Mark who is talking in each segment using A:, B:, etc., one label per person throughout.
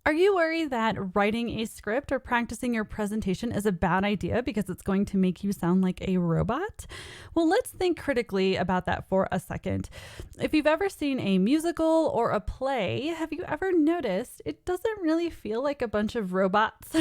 A: Are you worried that writing a script or practicing your presentation is a bad idea because it's going to make you sound like a robot? Well, let's think critically about that for a second. If you've ever seen a musical or a play, have you ever noticed it doesn't really feel like a bunch of robots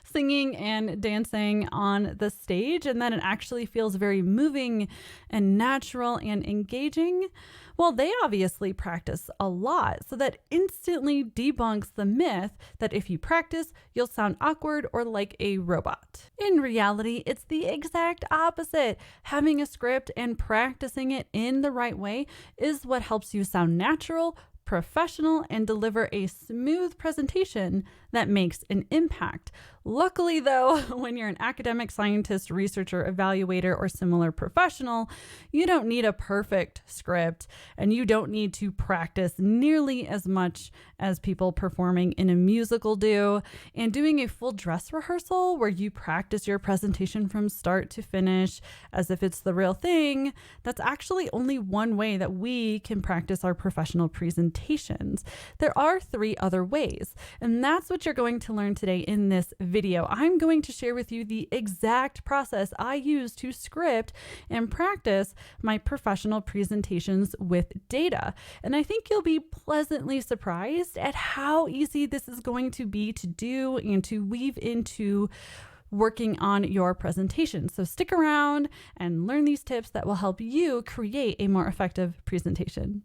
A: singing and dancing on the stage, and that it actually feels very moving and natural and engaging? Well, they obviously practice a lot, so that instantly debunks the myth that if you practice, you'll sound awkward or like a robot. In reality, it's the exact opposite. Having a script and practicing it in the right way is what helps you sound natural, professional, and deliver a smooth presentation that makes an impact. Luckily, though, when you're an academic, scientist, researcher, evaluator, or similar professional, you don't need a perfect script, and you don't need to practice nearly as much as people performing in a musical do. And doing a full dress rehearsal where you practice your presentation from start to finish as if it's the real thing, that's actually only one way that we can practice our professional presentations. There are 3 other ways, and that's what you're going to learn today in this video. I'm going to share with you the exact process I use to script and practice my professional presentations with data. And I think you'll be pleasantly surprised at how easy this is going to be to do and to weave into working on your presentation. So stick around and learn these tips that will help you create a more effective presentation.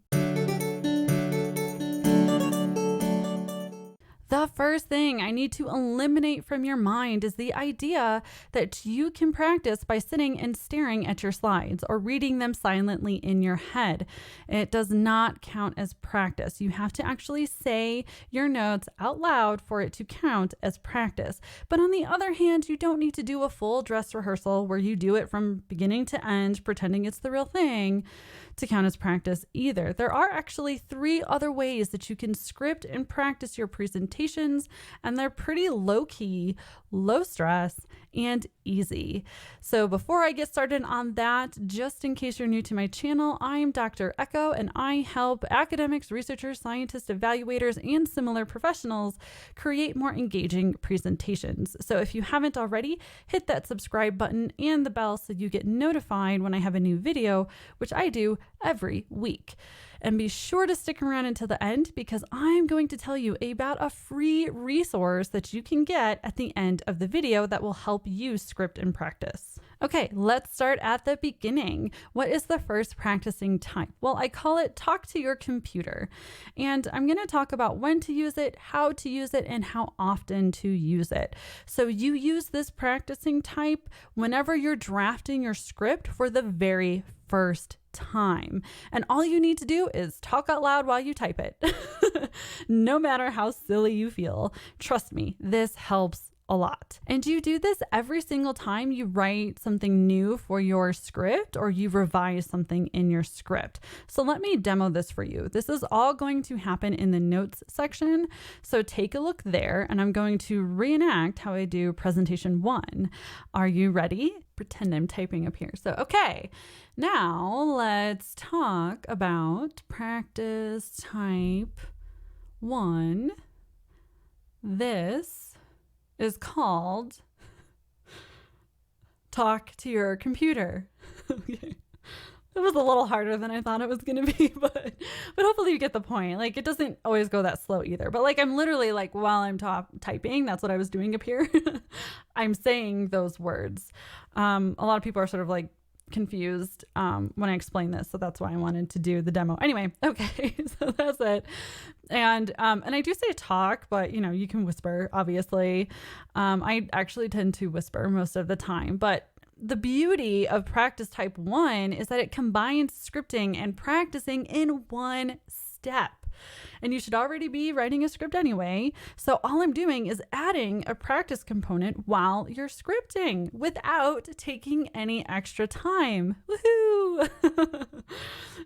A: The first thing I need to eliminate from your mind is the idea that you can practice by sitting and staring at your slides or reading them silently in your head. It does not count as practice. You have to actually say your notes out loud for it to count as practice. But on the other hand, you don't need to do a full dress rehearsal where you do it from beginning to end, pretending it's the real thing, to count as practice either. There are actually 3 other ways that you can script and practice your presentations, and they're pretty low-key, low stress, and easy. So before I get started on that, just in case you're new to my channel, I'm Dr. Echo, and I help academics, researchers, scientists, evaluators, and similar professionals create more engaging presentations. So if you haven't already, hit that subscribe button and the bell so you get notified when I have a new video, which I do every week. And be sure to stick around until the end because I'm going to tell you about a free resource that you can get at the end of the video that will help you script and practice. Okay, let's start at the beginning. What is the first practicing type? Well, I call it talk to your computer. And I'm going to talk about when to use it, how to use it, and how often to use it. So you use this practicing type whenever you're drafting your script for the very first time. And all you need to do is talk out loud while you type it. No matter how silly you feel. Trust me, this helps a lot. And you do this every single time you write something new for your script or you revise something in your script. So let me demo this for you. This is all going to happen in the notes section. So take a look there, and I'm going to reenact how I do presentation 1. Are you ready? Pretend I'm typing up here. So, okay, now let's talk about practice type 1. This is called talk to your computer. Okay. It was a little harder than I thought it was going to be, but hopefully you get the point. Like, it doesn't always go that slow either. But like, I'm literally like, while I'm typing, that's what I was doing up here. I'm saying those words. A lot of people are sort of like confused when I explain this, so that's why I wanted to do the demo. Anyway, okay, so that's it. And I do say talk, but you can whisper, obviously. I actually tend to whisper most of the time, but the beauty of practice type 1 is that it combines scripting and practicing in one step. And you should already be writing a script anyway. So all I'm doing is adding a practice component while you're scripting without taking any extra time. Woohoo!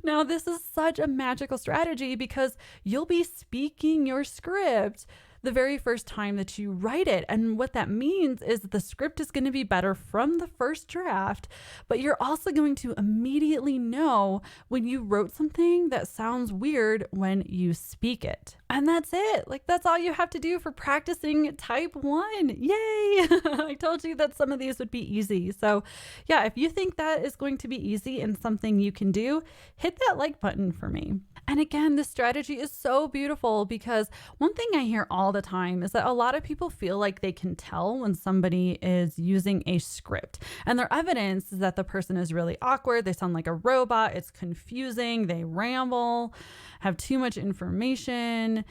A: Now, this is such a magical strategy because you'll be speaking your script the very first time that you write it. And what that means is the script is going to be better from the first draft, but you're also going to immediately know when you wrote something that sounds weird when you speak it. And that's it. Like, that's all you have to do for practicing type 1. Yay! I told you that some of these would be easy. So yeah, if you think that is going to be easy and something you can do, hit that like button for me. And again, this strategy is so beautiful because one thing I hear all the time is that a lot of people feel like they can tell when somebody is using a script. And their evidence is that the person is really awkward. They sound like a robot. It's confusing. They ramble, have too much information,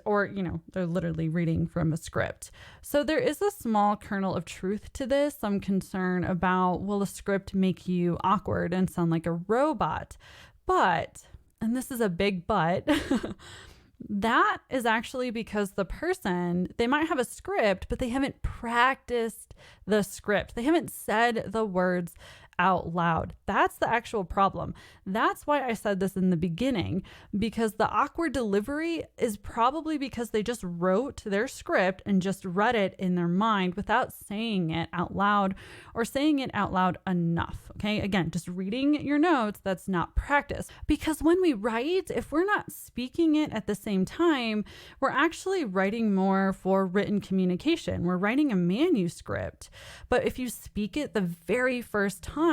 A: or they're literally reading from a script. So there is a small kernel of truth to this. Some concern about, will a script make you awkward and sound like a robot? But, and this is a big but, that is actually because the person, they might have a script, but they haven't practiced the script. They haven't said the words out loud. That's the actual problem. That's why I said this in the beginning, because the awkward delivery is probably because they just wrote their script and just read it in their mind without saying it out loud or saying it out loud enough. Okay. Again, just reading your notes, that's not practice. Because when we write, if we're not speaking it at the same time, we're actually writing more for written communication. We're writing a manuscript. But if you speak it the very first time,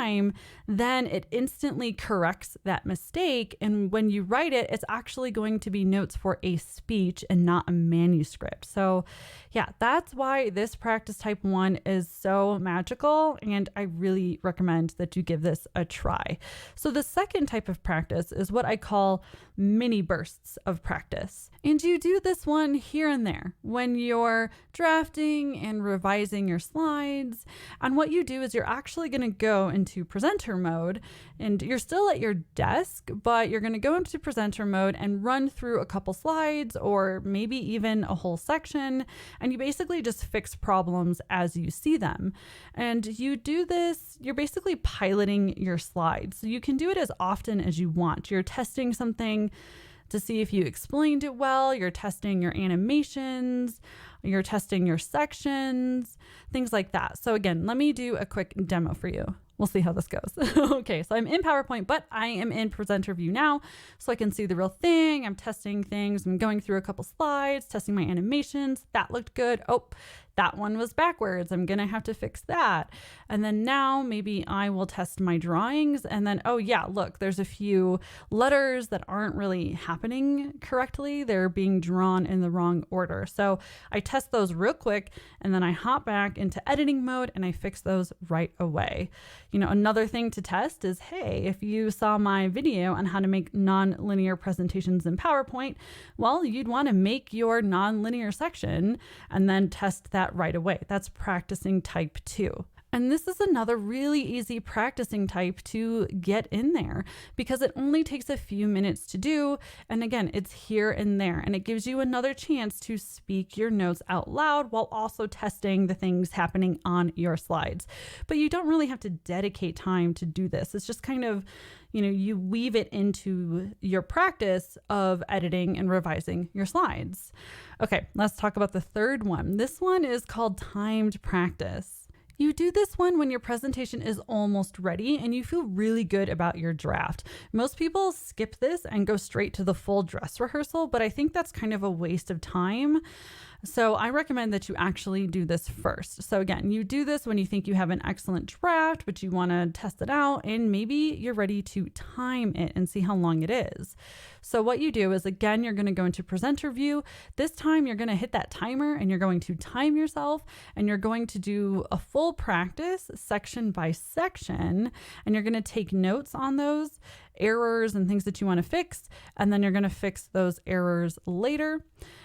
A: then it instantly corrects that mistake. And when you write it, it's actually going to be notes for a speech and not a manuscript. So yeah, that's why this practice type 1 is so magical. And I really recommend that you give this a try. So the second type of practice is what I call mini bursts of practice. And you do this one here and there when you're drafting and revising your slides. And what you do is you're actually going to go into presenter mode, and you're still at your desk, but you're going to go into presenter mode and run through a couple slides or maybe even a whole section. And you basically just fix problems as you see them. And you do this, you're basically piloting your slides. So you can do it as often as you want. You're testing something to see if you explained it well. You're testing your animations, you're testing your sections, things like that. So again, let me do a quick demo for you. We'll see how this goes. Okay, so I'm in PowerPoint, but I am in presenter view now, so I can see the real thing. I'm testing things. I'm going through a couple slides, testing my animations. That looked good. Oh, that one was backwards. I'm going to have to fix that. And then now maybe I will test my drawings. And then, oh yeah, look, there's a few letters that aren't really happening correctly. They're being drawn in the wrong order. So I test those real quick, and then I hop back into editing mode and I fix those right away. Another thing to test is, hey, if you saw my video on how to make non-linear presentations in PowerPoint, well, you'd want to make your non-linear section and then test that right away. That's practicing type 2. And this is another really easy practicing type to get in there because it only takes a few minutes to do. And again, it's here and there, and it gives you another chance to speak your notes out loud while also testing the things happening on your slides. But you don't really have to dedicate time to do this. It's just kind of, you weave it into your practice of editing and revising your slides. Okay, let's talk about the third one. This one is called timed practice. You do this one when your presentation is almost ready and you feel really good about your draft. Most people skip this and go straight to the full dress rehearsal, but I think that's kind of a waste of time. So I recommend that you actually do this first. So again, you do this when you think you have an excellent draft, but you want to test it out and maybe you're ready to time it and see how long it is. So what you do is, again, you're going to go into presenter view. This time you're going to hit that timer and you're going to time yourself, and you're going to do a full practice section by section, and you're going to take notes on those errors and things that you want to fix, and then you're going to fix those errors later.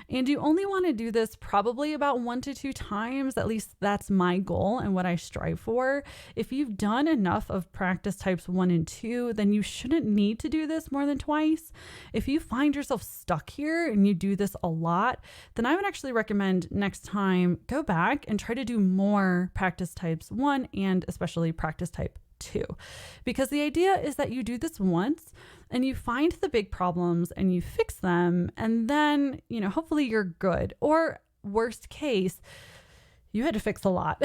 A: And you only want to do this probably about 1 to 2 times. At least that's my goal and what I strive for. If you've done enough of practice types 1 and 2, then you shouldn't need to do this more than twice. If you find yourself stuck here and you do this a lot, then I would actually recommend next time go back and try to do more practice types 1 and especially practice type 2. Because the idea is that you do this once and you find the big problems and you fix them, and then, hopefully you're good. Or worst case, you had to fix a lot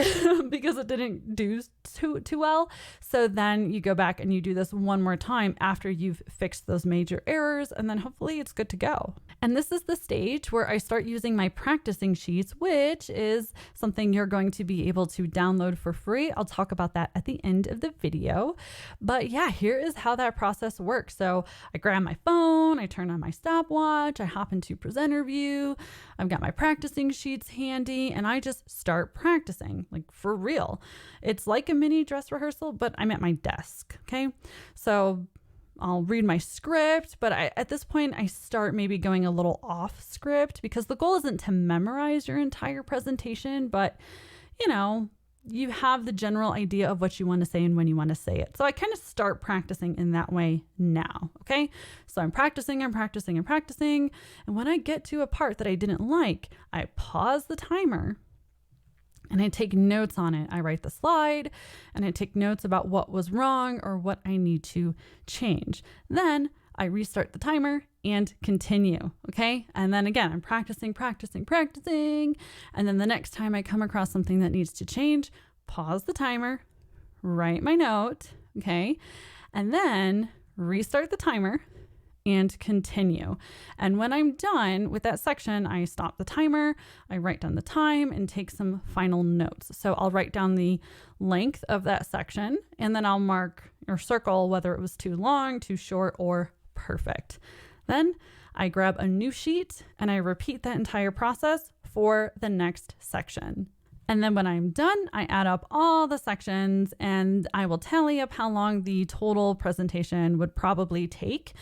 A: because it didn't do too well. So then you go back and you do this one more time after you've fixed those major errors, and then hopefully it's good to go. And this is the stage where I start using my practicing sheets, which is something you're going to be able to download for free. I'll talk about that at the end of the video. But yeah, here is how that process works. So I grab my phone, I turn on my stopwatch, I hop into presenter view, I've got my practicing sheets handy, and I just start practicing, like for real. It's like a mini dress rehearsal, but I'm at my desk. Okay. So I'll read my script, but at this point I start maybe going a little off script, because the goal isn't to memorize your entire presentation, but you have the general idea of what you want to say and when you want to say it. So I kind of start practicing in that way now. Okay. So I'm practicing. And when I get to a part that I didn't like, I pause the timer and I take notes on it. I write the slide and I take notes about what was wrong or what I need to change. Then I restart the timer and continue. Okay. And then again, I'm practicing. And then the next time I come across something that needs to change, pause the timer, write my note. Okay. And then restart the timer and continue. And when I'm done with that section, I stop the timer, I write down the time and take some final notes. So I'll write down the length of that section, and then I'll mark or circle whether it was too long, too short, or perfect. Then I grab a new sheet and I repeat that entire process for the next section. And then when I'm done, I add up all the sections and I will tally up how long the total presentation would probably take,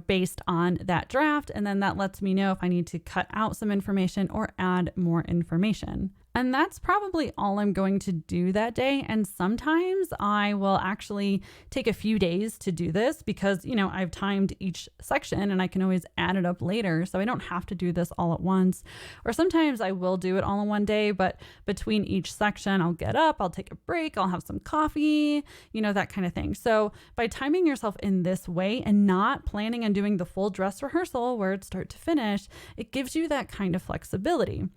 A: based on that draft. And then that lets me know if I need to cut out some information or add more information. And that's probably all I'm going to do that day. And sometimes I will actually take a few days to do this because, I've timed each section and I can always add it up later. So I don't have to do this all at once. Or sometimes I will do it all in one day, but between each section, I'll get up, I'll take a break, I'll have some coffee, that kind of thing. So by timing yourself in this way and not planning on doing the full dress rehearsal where it's start to finish, it gives you that kind of flexibility.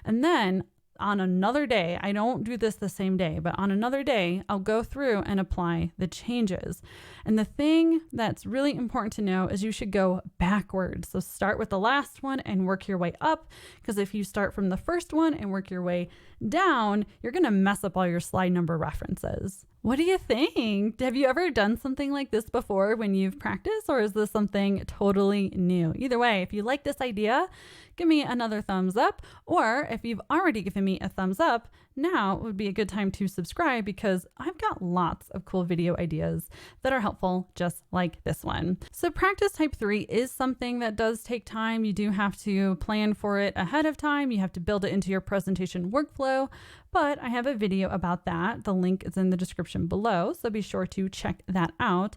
A: And then on another day, I don't do this the same day, but on another day, I'll go through and apply the changes. And the thing that's really important to know is you should go backwards. So start with the last one and work your way up, because if you start from the first one and work your way down, you're going to mess up all your slide number references. What do you think? Have you ever done something like this before when you've practiced, or is this something totally new? Either way, if you like this idea, give me another thumbs up, or if you've already given me a thumbs up, now would be a good time to subscribe, because I've got lots of cool video ideas that are helpful, just like this one. So practice type 3 is something that does take time. You do have to plan for it ahead of time. You have to build it into your presentation workflow, but I have a video about that. The link is in the description below, so be sure to check that out.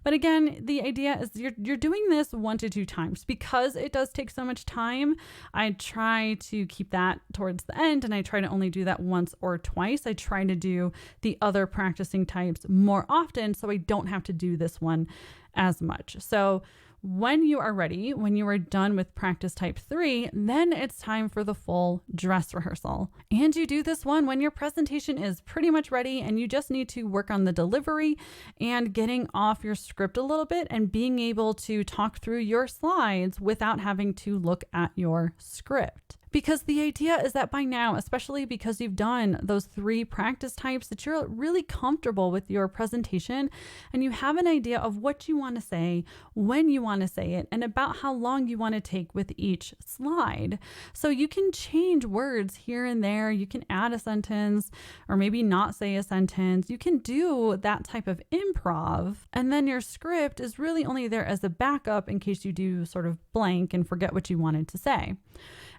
A: But again, the idea is you're doing this 1 to 2 times. Because it does take so much time, I try to keep that towards the end, and I try to only do that once or twice. I try to do the other practicing types more often so I don't have to do this one as much. So when you are ready, when you are done with practice type 3, then it's time for the full dress rehearsal. And you do this one when your presentation is pretty much ready and you just need to work on the delivery and getting off your script a little bit and being able to talk through your slides without having to look at your script. Because the idea is that by now, especially because you've done those 3 practice types, that you're really comfortable with your presentation and you have an idea of what you want to say, when you want to say it, and about how long you want to take with each slide. So you can change words here and there. You can add a sentence or maybe not say a sentence. You can do that type of improv. And then your script is really only there as a backup in case you do sort of blank and forget what you wanted to say.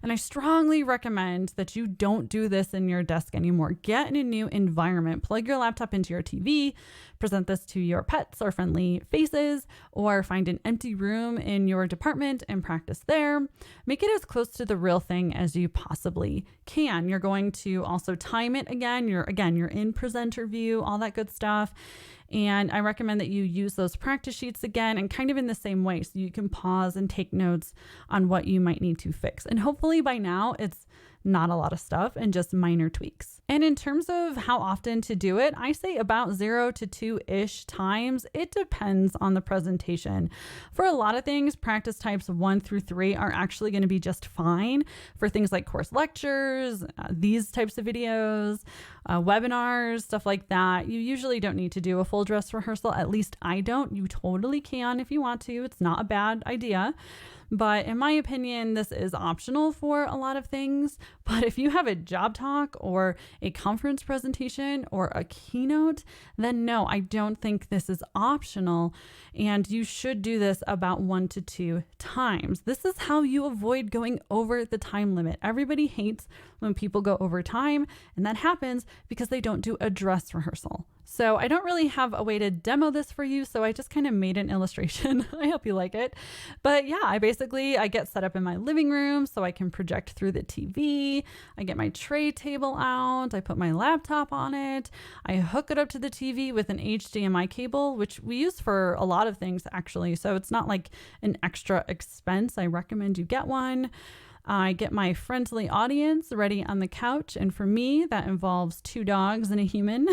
A: And I strongly recommend that you don't do this in your desk anymore. Get in a new environment. Plug your laptop into your TV, present this to your pets or friendly faces, or find an empty room in your department and practice there. Make it as close to the real thing as you possibly can. You're going to also time it again. You're in presenter view, all that good stuff. And I recommend that you use those practice sheets again and kind of in the same way, so you can pause and take notes on what you might need to fix. And hopefully by now it's not a lot of stuff and just minor tweaks. And in terms of how often to do it, I say about 0 to 2-ish times. It depends on the presentation. For a lot of things, practice types 1 through 3 are actually going to be just fine. For things like course lectures, these types of videos, webinars, stuff like that, you usually don't need to do a full dress rehearsal. At least I don't. You totally can if you want to. It's not a bad idea. But in my opinion, this is optional for a lot of things. But if you have a job talk or a conference presentation or a keynote, then no, I don't think this is optional. And you should do this about 1 to 2 times. This is how you avoid going over the time limit. Everybody hates when people go over time, and that happens because they don't do a dress rehearsal. So I don't really have a way to demo this for you, so I just kind of made an illustration. I hope you like it. But yeah, I get set up in my living room so I can project through the TV. I get my tray table out. I put my laptop on it. I hook it up to the TV with an HDMI cable, which we use for a lot of things actually. So it's not like an extra expense. I recommend you get one. I get my friendly audience ready on the couch. And for me, that involves 2 dogs and a human.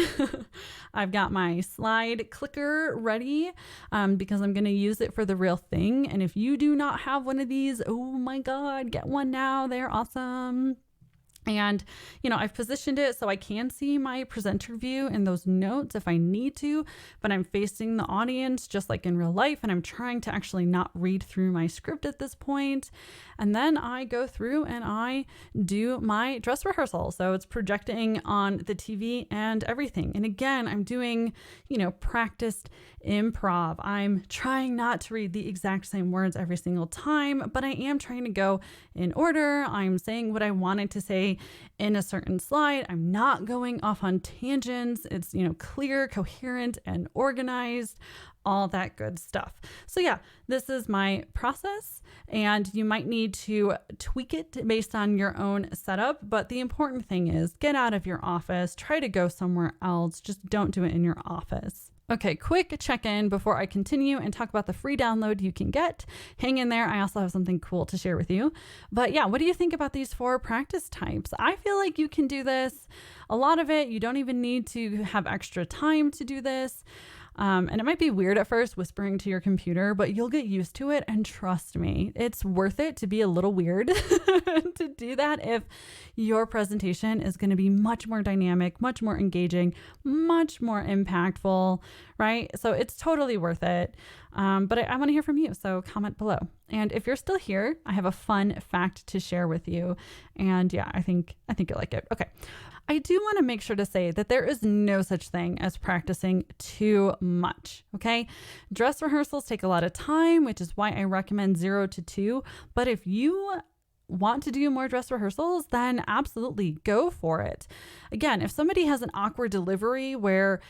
A: I've got my slide clicker ready because I'm going to use it for the real thing. And if you do not have one of these, oh my God, get one now. They're awesome. And, I've positioned it so I can see my presenter view and those notes if I need to, but I'm facing the audience just like in real life. And I'm trying to actually not read through my script at this point. And then I go through and I do my dress rehearsal. So it's projecting on the TV and everything. And again, I'm doing, practiced improv. I'm trying not to read the exact same words every single time, but I am trying to go in order. I'm saying what I wanted to say in a certain slide. I'm not going off on tangents. It's, clear, coherent, and organized, all that good stuff. So yeah, this is my process, and you might need to tweak it based on your own setup. But the important thing is get out of your office, try to go somewhere else. Just don't do it in your office. Okay, quick check-in before I continue and talk about the free download you can get. Hang in there. I also have something cool to share with you. But yeah, what do you think about these 4 practice types? I feel like you can do this. A lot of it, you don't even need to have extra time to do this. And it might be weird at first whispering to your computer, but you'll get used to it. And trust me, it's worth it to be a little weird to do that if your presentation is going to be much more dynamic, much more engaging, much more impactful, right? So it's totally worth it. But I want to hear from you. So comment below. And if you're still here, I have a fun fact to share with you. And yeah, I think you'll like it. Okay. I do want to make sure to say that there is no such thing as practicing too much, okay? Dress rehearsals take a lot of time, which is why I recommend 0 to 2. But if you want to do more dress rehearsals, then absolutely go for it. Again, if somebody has an awkward delivery where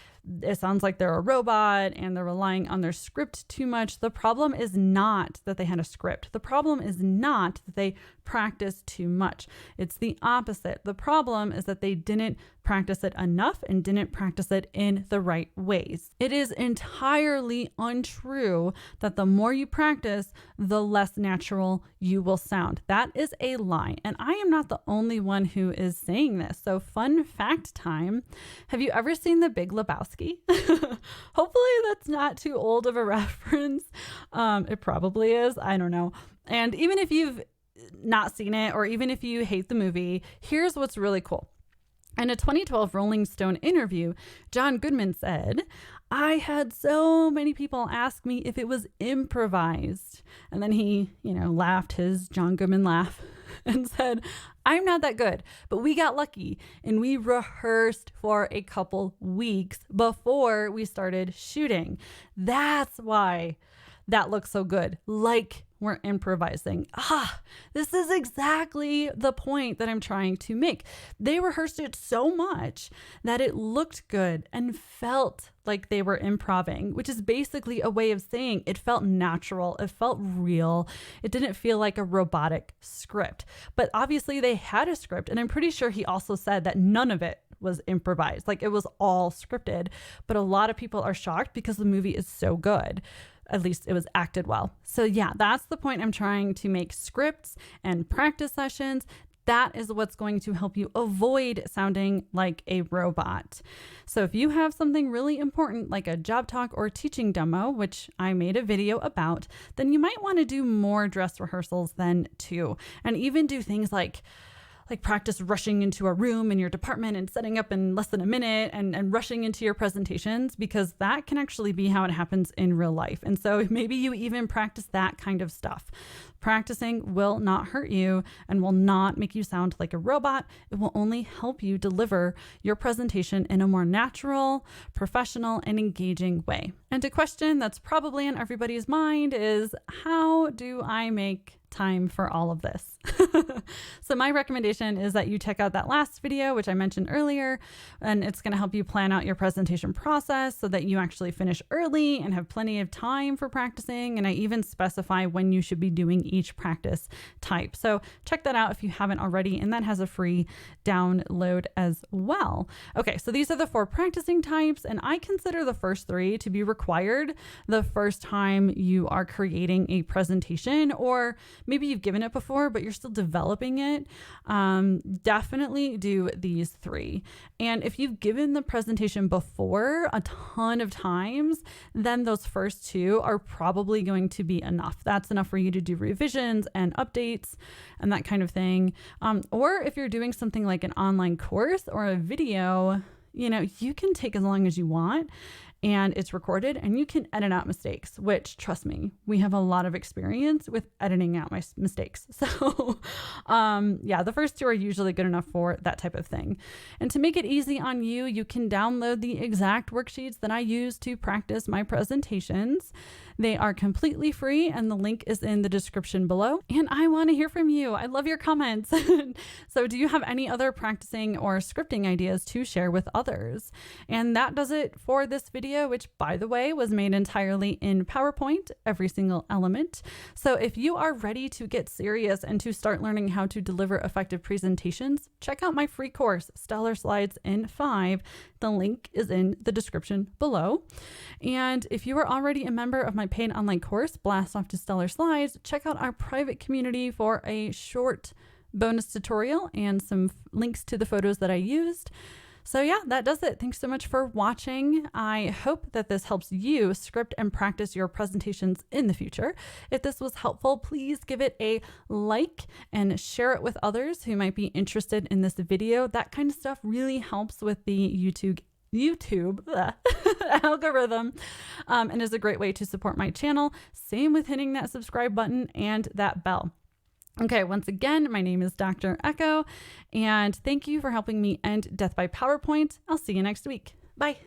A: it sounds like they're a robot and they're relying on their script too much, the problem is not that they had a script. The problem is not that they practiced too much. It's the opposite. The problem is that they didn't practice it enough and didn't practice it in the right ways. It is entirely untrue that the more you practice, the less natural you will sound. That is a lie. And I am not the only one who is saying this. So fun fact time. Have you ever seen The Big Lebowski? Hopefully that's not too old of a reference. It probably is. I don't know. And even if you've not seen it, or even if you hate the movie, here's what's really cool. In a 2012 Rolling Stone interview, John Goodman said, "I had so many people ask me if it was improvised." And then he, laughed his John Goodman laugh and said, "I'm not that good, but we got lucky and we rehearsed for a couple weeks before we started shooting. That's why that looks so good. Like we're improvising." This is exactly the point that I'm trying to make. They rehearsed it so much that it looked good and felt like they were improvising, which is basically a way of saying it felt natural. It felt real. It didn't feel like a robotic script. But obviously they had a script, and I'm pretty sure he also said that none of it was improvised. Like, it was all scripted, but a lot of people are shocked because the movie is so good. At least it was acted well. So yeah, that's the point I'm trying to make. Scripts and practice sessions, that is what's going to help you avoid sounding like a robot. So if you have something really important like a job talk or teaching demo, which I made a video about, then you might want to do more dress rehearsals then too. And even do things like practice rushing into a room in your department and setting up in less than a minute and rushing into your presentations, because that can actually be how it happens in real life. And so maybe you even practice that kind of stuff. Practicing will not hurt you and will not make you sound like a robot. It will only help you deliver your presentation in a more natural, professional, and engaging way. And a question that's probably in everybody's mind is, how do I make time for all of this? So my recommendation is that you check out that last video, which I mentioned earlier, and it's going to help you plan out your presentation process so that you actually finish early and have plenty of time for practicing. And I even specify when you should be doing each practice type. So check that out if you haven't already, and that has a free download as well. Okay, so these are the 4 practicing types, and I consider the first 3 to be required the first time you are creating a presentation, or maybe you've given it before, but you're still developing it. Definitely do these 3. And if you've given the presentation before a ton of times, then those first 2 are probably going to be enough. That's enough for you to do revisions and updates and that kind of thing. Or if you're doing something like an online course or a video, you can take as long as you want, and it's recorded, and you can edit out mistakes, which, trust me, we have a lot of experience with editing out my mistakes. So yeah, the first 2 are usually good enough for that type of thing. And to make it easy on you, you can download the exact worksheets that I use to practice my presentations. They are completely free, and the link is in the description below. And I want to hear from you. I love your comments. So do you have any other practicing or scripting ideas to share with others? And that does it for this video, which, by the way, was made entirely in PowerPoint, every single element. So if you are ready to get serious and to start learning how to deliver effective presentations, check out my free course, Stellar Slides in 5. The link is in the description below. And if you are already a member of my paid online course, Blast Off to Stellar Slides, check out our private community for a short bonus tutorial and some links to the photos that I used. So yeah, that does it. Thanks so much for watching. I hope that this helps you script and practice your presentations in the future. If this was helpful, please give it a like and share it with others who might be interested in this video. That kind of stuff really helps with the YouTube algorithm, and is a great way to support my channel. Same with hitting that subscribe button and that bell. Okay, once again, my name is Dr. Echo, and thank you for helping me end death by PowerPoint. I'll see you next week. Bye.